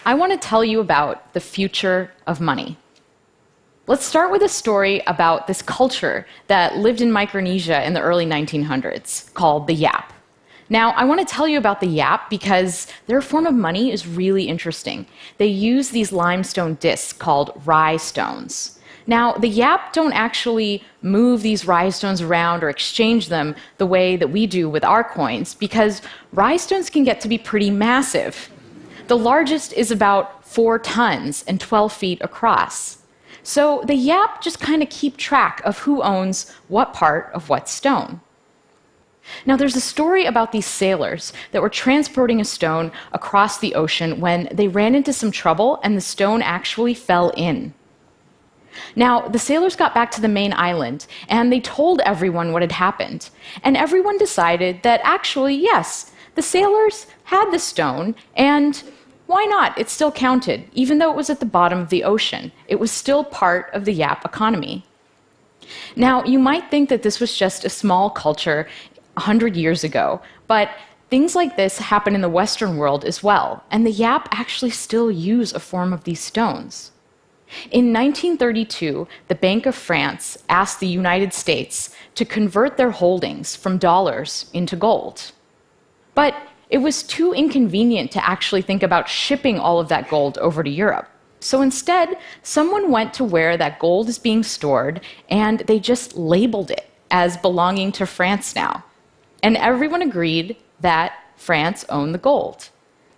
I want to tell you about the future of money. Let's start with a story about this culture that lived in Micronesia in the early 1900s called the Yap. Now, I want to tell you about the Yap because their form of money is really interesting. They use these limestone discs called rye stones. Now, the Yap don't actually move these rye stones around or exchange them the way that we do with our coins because rye stones can get to be pretty massive. The largest is about 4 tons and 12 feet across. So the Yap just kind of keep track of who owns what part of what stone. Now, there's a story about these sailors that were transporting a stone across the ocean when they ran into some trouble and the stone actually fell in. Now, the sailors got back to the main island and they told everyone what had happened. And everyone decided that actually, yes, the sailors had the stone and why not? It still counted, even though it was at the bottom of the ocean. It was still part of the Yap economy. Now, you might think that this was just a small culture 100 years ago, but things like this happen in the Western world as well, and the Yap actually still use a form of these stones. In 1932, the Bank of France asked the United States to convert their holdings from dollars into gold. But it was too inconvenient to actually think about shipping all of that gold over to Europe. So instead, someone went to where that gold is being stored, and they just labeled it as belonging to France now. And everyone agreed that France owned the gold.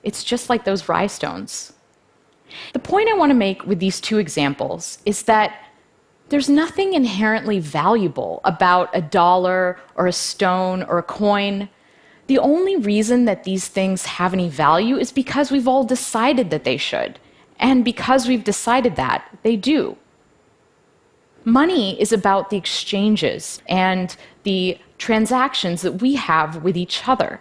It's just like those rye stones. The point I want to make with these two examples is that there's nothing inherently valuable about a dollar or a stone or a coin. The only reason that these things have any value is because we've all decided that they should. And because we've decided that, they do. Money is about the exchanges and the transactions that we have with each other.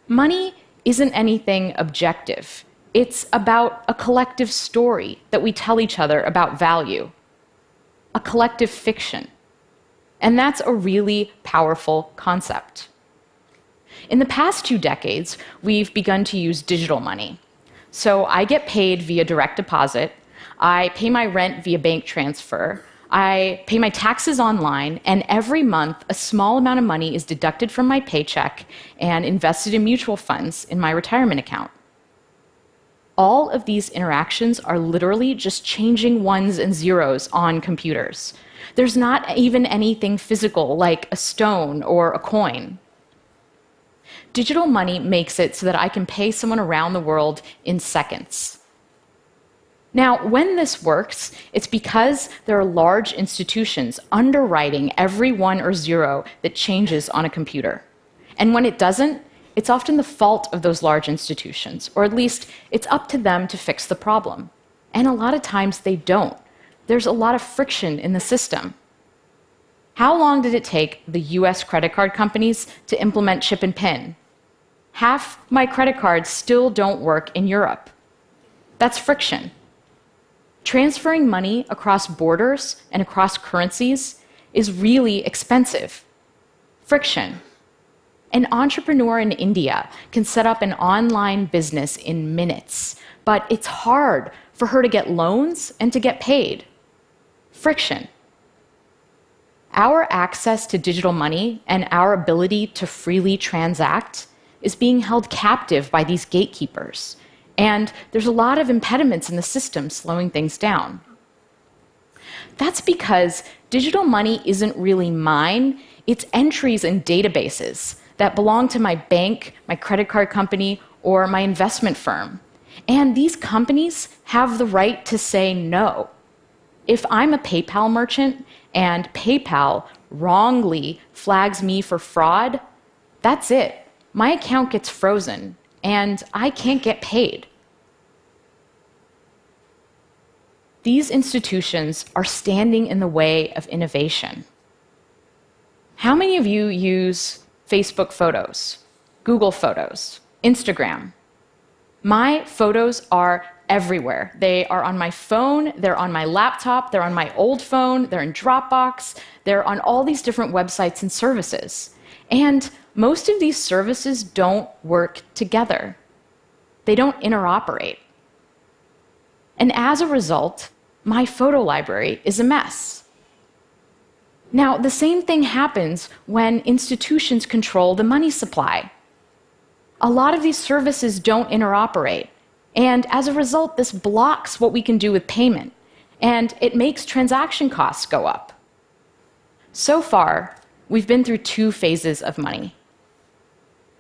Money isn't anything objective. It's about a collective story that we tell each other about value, a collective fiction. And that's a really powerful concept. In the past 2 decades, we've begun to use digital money. So I get paid via direct deposit, I pay my rent via bank transfer, I pay my taxes online, and every month a small amount of money is deducted from my paycheck and invested in mutual funds in my retirement account. All of these interactions are literally just changing ones and zeros on computers. There's not even anything physical like a stone or a coin. Digital money makes it so that I can pay someone around the world in seconds. Now, when this works, it's because there are large institutions underwriting every 1 or 0 that changes on a computer. And when it doesn't, it's often the fault of those large institutions, or at least it's up to them to fix the problem. And a lot of times they don't. There's a lot of friction in the system. How long did it take the US credit card companies to implement chip and PIN? Half my credit cards still don't work in Europe. That's friction. Transferring money across borders and across currencies is really expensive. Friction. An entrepreneur in India can set up an online business in minutes, but it's hard for her to get loans and to get paid. Friction. Our access to digital money and our ability to freely transact is being held captive by these gatekeepers. And there's a lot of impediments in the system slowing things down. That's because digital money isn't really mine, it's entries in databases that belong to my bank, my credit card company, or my investment firm. And these companies have the right to say no. If I'm a PayPal merchant and PayPal wrongly flags me for fraud, that's it. My account gets frozen, and I can't get paid. These institutions are standing in the way of innovation. How many of you use Facebook Photos, Google Photos, Instagram? My photos are everywhere. They are on my phone, they're on my laptop, they're on my old phone, they're in Dropbox, they're on all these different websites and services. And most of these services don't work together. They don't interoperate. And as a result, my photo library is a mess. Now, the same thing happens when institutions control the money supply. A lot of these services don't interoperate, and as a result, this blocks what we can do with payment, and it makes transaction costs go up. So far, we've been through two phases of money.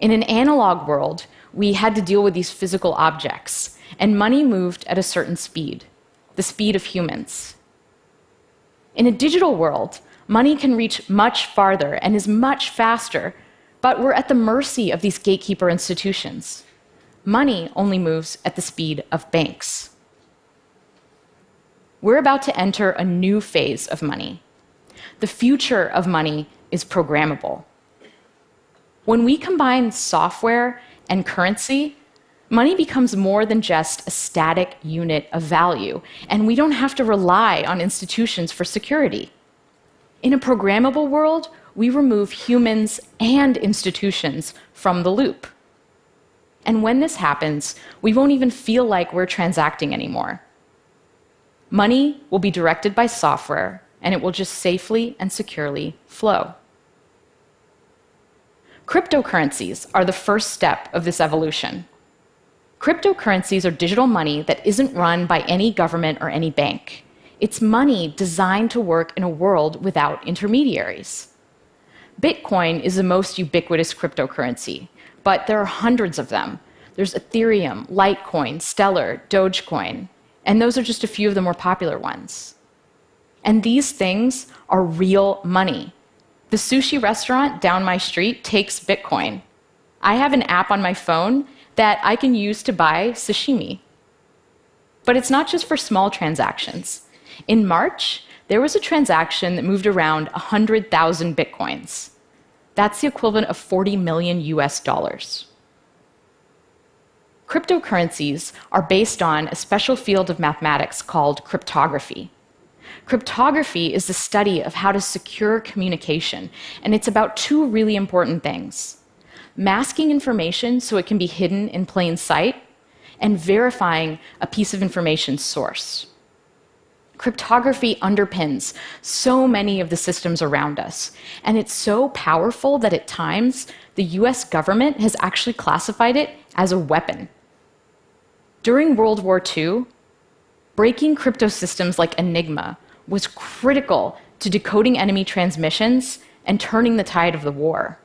In an analog world, we had to deal with these physical objects, and money moved at a certain speed, the speed of humans. In a digital world, money can reach much farther and is much faster, but we're at the mercy of these gatekeeper institutions. Money only moves at the speed of banks. We're about to enter a new phase of money. The future of money is programmable. When we combine software and currency, money becomes more than just a static unit of value, and we don't have to rely on institutions for security. In a programmable world, we remove humans and institutions from the loop. And when this happens, we won't even feel like we're transacting anymore. Money will be directed by software, and it will just safely and securely flow. Cryptocurrencies are the first step of this evolution. Cryptocurrencies are digital money that isn't run by any government or any bank. It's money designed to work in a world without intermediaries. Bitcoin is the most ubiquitous cryptocurrency, but there are hundreds of them. There's Ethereum, Litecoin, Stellar, Dogecoin, and those are just a few of the more popular ones. And these things are real money. The sushi restaurant down my street takes Bitcoin. I have an app on my phone that I can use to buy sashimi. But it's not just for small transactions. In March, there was a transaction that moved around 100,000 Bitcoins. That's the equivalent of 40 million US dollars. Cryptocurrencies are based on a special field of mathematics called cryptography. Cryptography is the study of how to secure communication, and it's about two really important things: masking information so it can be hidden in plain sight, and verifying a piece of information's source. Cryptography underpins so many of the systems around us, and it's so powerful that at times the US government has actually classified it as a weapon. During World War II, breaking crypto systems like Enigma was critical to decoding enemy transmissions and turning the tide of the war.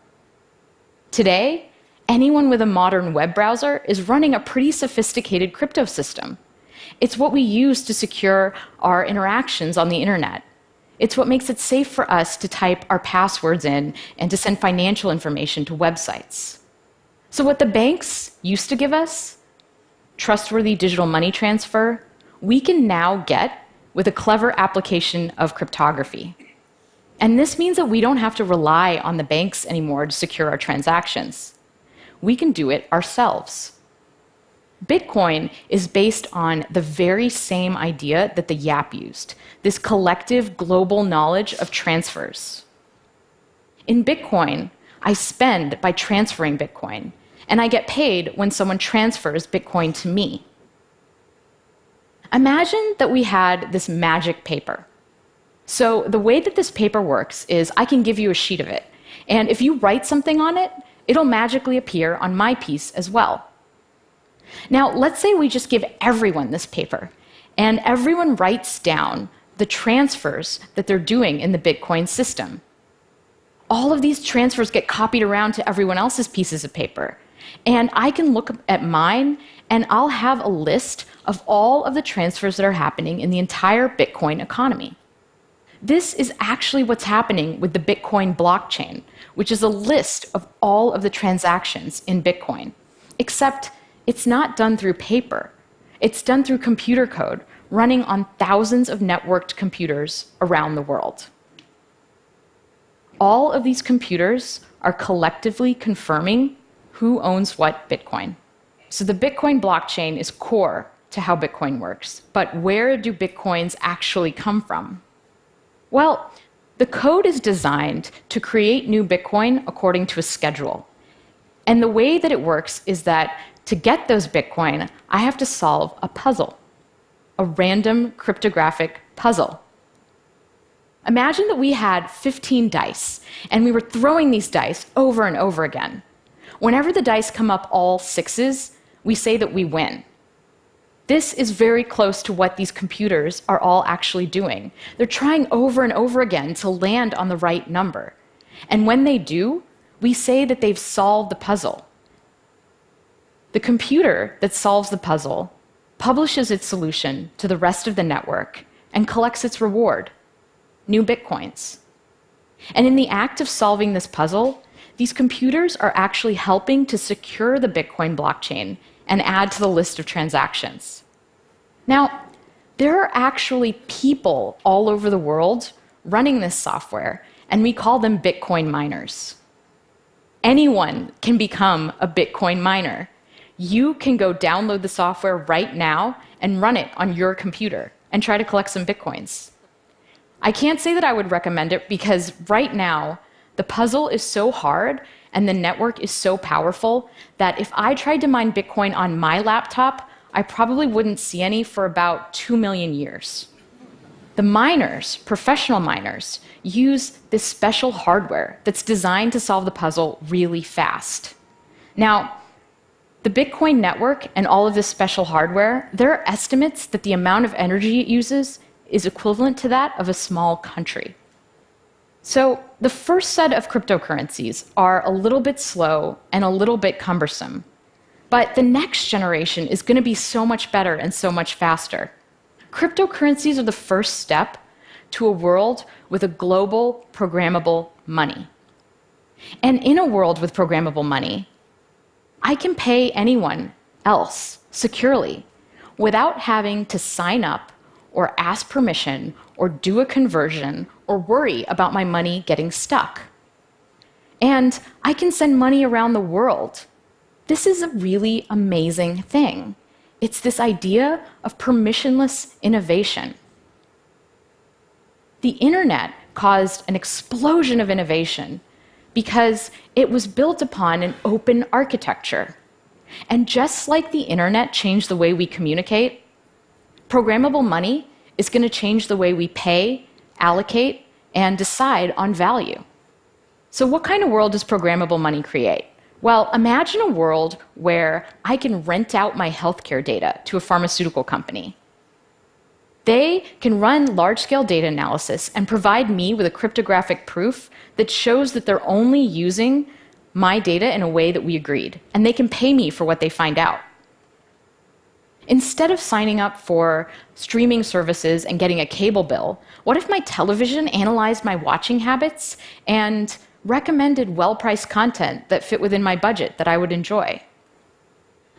Today, anyone with a modern web browser is running a pretty sophisticated crypto system. It's what we use to secure our interactions on the internet. It's what makes it safe for us to type our passwords in and to send financial information to websites. So what the banks used to give us, trustworthy digital money transfer, we can now get with a clever application of cryptography. And this means that we don't have to rely on the banks anymore to secure our transactions. We can do it ourselves. Bitcoin is based on the very same idea that the YAP used, this collective global knowledge of transfers. In Bitcoin, I spend by transferring Bitcoin, and I get paid when someone transfers Bitcoin to me. Imagine that we had this magic paper. So the way that this paper works is I can give you a sheet of it, and if you write something on it, it'll magically appear on my piece as well. Now, let's say we just give everyone this paper, and everyone writes down the transfers that they're doing in the Bitcoin system. All of these transfers get copied around to everyone else's pieces of paper, and I can look at mine, and I'll have a list of all of the transfers that are happening in the entire Bitcoin economy. This is actually what's happening with the Bitcoin blockchain, which is a list of all of the transactions in Bitcoin, except it's not done through paper. It's done through computer code running on thousands of networked computers around the world. All of these computers are collectively confirming who owns what Bitcoin. So the Bitcoin blockchain is core to how Bitcoin works. But where do Bitcoins actually come from? Well, the code is designed to create new Bitcoin according to a schedule. And the way that it works is that to get those Bitcoin, I have to solve a puzzle. a random cryptographic puzzle. Imagine that we had 15 dice, and we were throwing these dice over and over again. Whenever the dice come up all sixes, we say that we win. This is very close to what these computers are all actually doing. They're trying over and over again to land on the right number. And when they do, we say that they've solved the puzzle. The computer that solves the puzzle publishes its solution to the rest of the network and collects its reward, new bitcoins. And in the act of solving this puzzle, these computers are actually helping to secure the Bitcoin blockchain and add to the list of transactions. Now, there are actually people all over the world running this software, and we call them Bitcoin miners. Anyone can become a Bitcoin miner. You can go download the software right now and run it on your computer and try to collect some Bitcoins. I can't say that I would recommend it because right now, the puzzle is so hard and the network is so powerful that if I tried to mine Bitcoin on my laptop, I probably wouldn't see any for about 2 million years. The miners, professional miners, use this special hardware that's designed to solve the puzzle really fast. Now, the Bitcoin network and all of this special hardware, there are estimates that the amount of energy it uses is equivalent to that of a small country. So the first set of cryptocurrencies are a little bit slow and a little bit cumbersome. But the next generation is going to be so much better and so much faster. Cryptocurrencies are the first step to a world with a global programmable money. And in a world with programmable money, I can pay anyone else securely without having to sign up or ask permission or do a conversion or worry about my money getting stuck. And I can send money around the world. This is a really amazing thing. It's this idea of permissionless innovation. The internet caused an explosion of innovation because it was built upon an open architecture. And just like the internet changed the way we communicate, programmable money is going to change the way we pay, allocate, and decide on value. So what kind of world does programmable money create? Well, imagine a world where I can rent out my healthcare data to a pharmaceutical company. They can run large-scale data analysis and provide me with a cryptographic proof that shows that they're only using my data in a way that we agreed, and they can pay me for what they find out. Instead of signing up for streaming services and getting a cable bill, what if my television analyzed my watching habits and recommended well-priced content that fit within my budget that I would enjoy?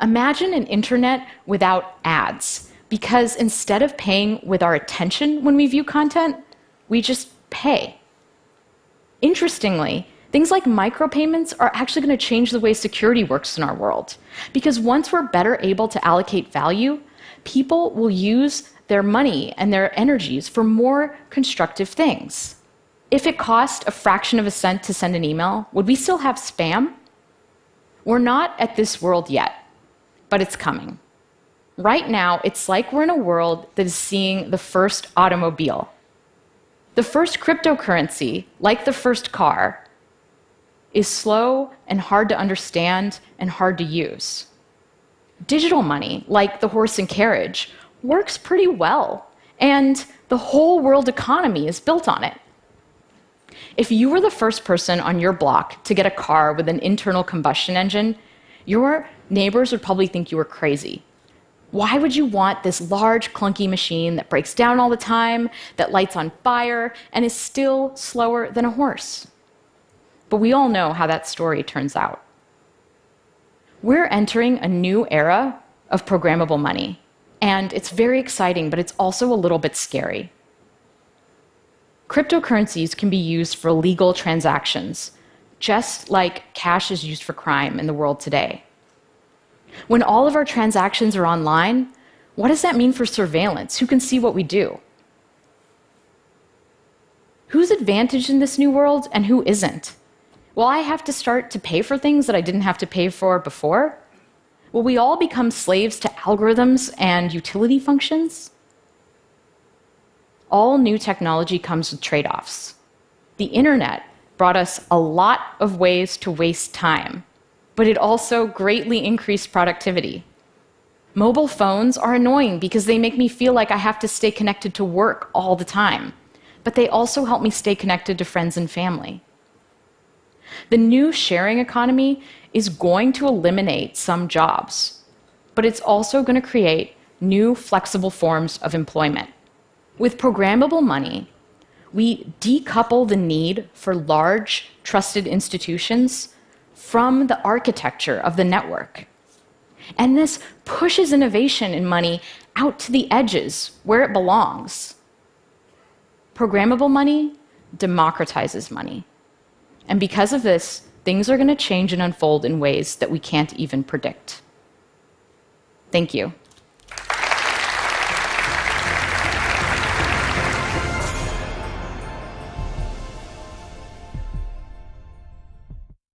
Imagine an internet without ads, because instead of paying with our attention when we view content, we just pay. Interestingly, things like micropayments are actually going to change the way security works in our world. Because once we're better able to allocate value, people will use their money and their energies for more constructive things. If it cost a fraction of a cent to send an email, would we still have spam? We're not at this world yet, but it's coming. Right now, it's like we're in a world that is seeing the first automobile. The first cryptocurrency, like the first car, is slow and hard to understand and hard to use. Digital money, like the horse and carriage, works pretty well, and the whole world economy is built on it. If you were the first person on your block to get a car with an internal combustion engine, your neighbors would probably think you were crazy. Why would you want this large, clunky machine that breaks down all the time, that lights on fire, and is still slower than a horse? But we all know how that story turns out. We're entering a new era of programmable money, and it's very exciting, but it's also a little bit scary. Cryptocurrencies can be used for legal transactions, just like cash is used for crime in the world today. When all of our transactions are online, what does that mean for surveillance? Who can see what we do? Who's advantaged in this new world and who isn't? Will I have to start to pay for things that I didn't have to pay for before? Will we all become slaves to algorithms and utility functions? all new technology comes with trade-offs. The internet brought us a lot of ways to waste time, but it also greatly increased productivity. Mobile phones are annoying because they make me feel like I have to stay connected to work all the time, but they also help me stay connected to friends and family. The new sharing economy is going to eliminate some jobs, but it's also going to create new flexible forms of employment. With programmable money, we decouple the need for large, trusted institutions from the architecture of the network. And this pushes innovation in money out to the edges where it belongs. Programmable money democratizes money. And because of this, things are going to change and unfold in ways that we can't even predict. Thank you.